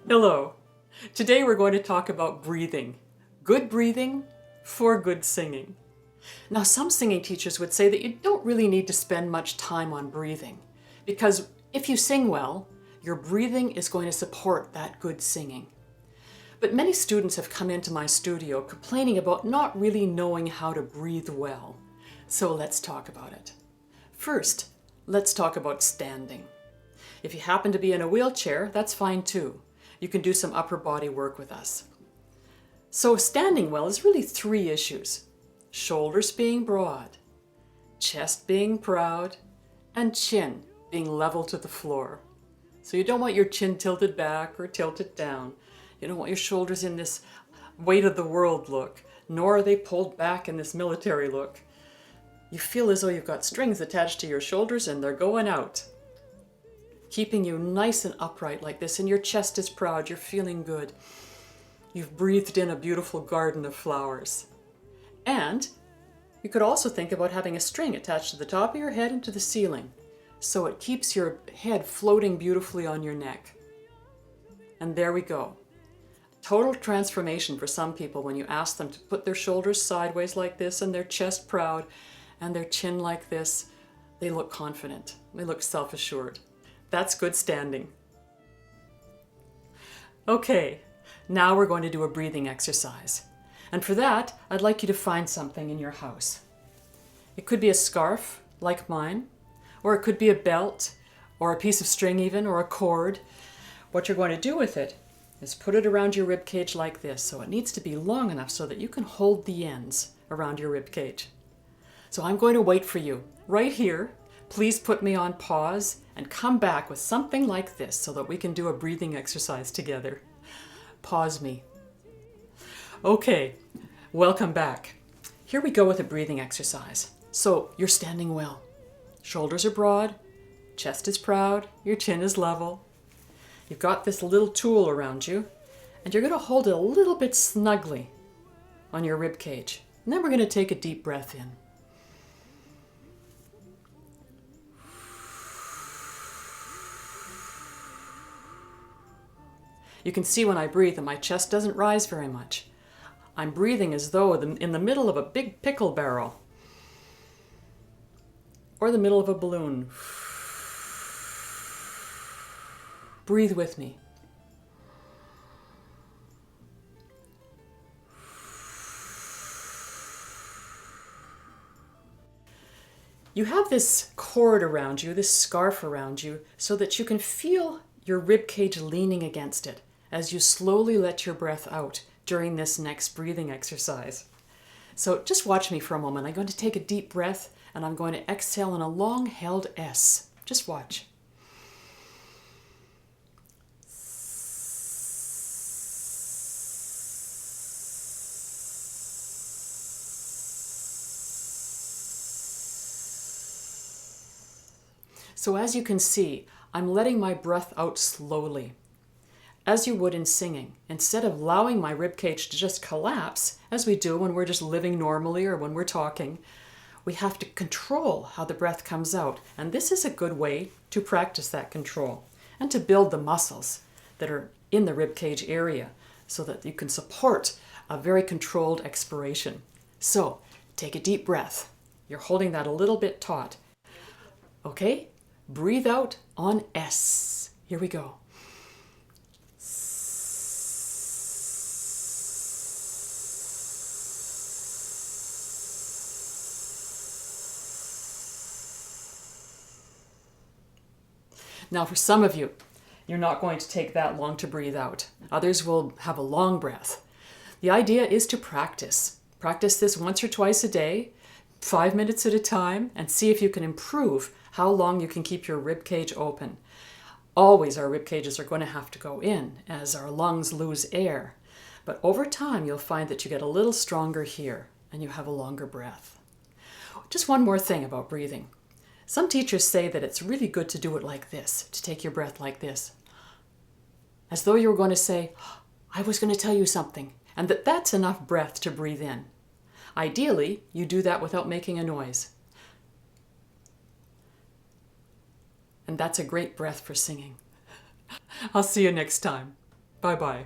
Hello. Today we're going to talk about breathing. Good breathing for good singing. Now, some singing teachers would say that you don't really need to spend much time on breathing, because if you sing well, your breathing is going to support that good singing. But many students have come into my studio complaining about not really knowing how to breathe well. So let's talk about it. First, let's talk about standing. If you happen to be in a wheelchair, that's fine too. You can do some upper body work with us. So standing well is really three issues: shoulders being broad, chest being proud, and chin being level to the floor. So you don't want your chin tilted back or tilted down. You don't want your shoulders in this weight of the world look, nor are they pulled back in this military look. You feel as though you've got strings attached to your shoulders and they're going out, keeping you nice and upright like this, and your chest is proud, you're feeling good. You've breathed in a beautiful garden of flowers. And you could also think about having a string attached to the top of your head and to the ceiling, so it keeps your head floating beautifully on your neck. And there we go. Total transformation for some people when you ask them to put their shoulders sideways like this and their chest proud and their chin like this. They look confident. They look self-assured. That's good standing. Okay, now we're going to do a breathing exercise. And for that, I'd like you to find something in your house. It could be a scarf, like mine, or it could be a belt, or a piece of string even, or a cord. What you're going to do with it is put it around your rib cage like this. So it needs to be long enough so that you can hold the ends around your rib cage. So I'm going to wait for you right here. Please put me on pause and come back with something like this so that we can do a breathing exercise together. Pause me. Okay, welcome back. Here we go with a breathing exercise. So you're standing well. Shoulders are broad, chest is proud, your chin is level. You've got this little tool around you, and you're going to hold it a little bit snugly on your rib cage. And then we're going to take a deep breath in. You can see when I breathe that my chest doesn't rise very much. I'm breathing as though in the middle of a big pickle barrel or the middle of a balloon. Breathe with me. You have this cord around you, this scarf around you, so that you can feel your rib cage leaning against it as you slowly let your breath out during this next breathing exercise. So just watch me for a moment. I'm going to take a deep breath and I'm going to exhale in a long held S. Just watch. So as you can see, I'm letting my breath out slowly, as you would in singing. Instead of allowing my ribcage to just collapse, as we do when we're just living normally or when we're talking, we have to control how the breath comes out. And this is a good way to practice that control and to build the muscles that are in the ribcage area so that you can support a very controlled expiration. So take a deep breath. You're holding that a little bit taut. Okay? Breathe out on S. Here we go. Now for some of you, you're not going to take that long to breathe out. Others will have a long breath. The idea is to practice. Practice this once or twice a day, 5 minutes at a time, and see if you can improve how long you can keep your rib cage open. Always our rib cages are going to have to go in as our lungs lose air. But over time, you'll find that you get a little stronger here and you have a longer breath. Just one more thing about breathing. Some teachers say that it's really good to do it like this, to take your breath like this, as though you were going to say, I was going to tell you something, and that's enough breath to breathe in. Ideally, you do that without making a noise. And that's a great breath for singing. I'll see you next time. Bye-bye.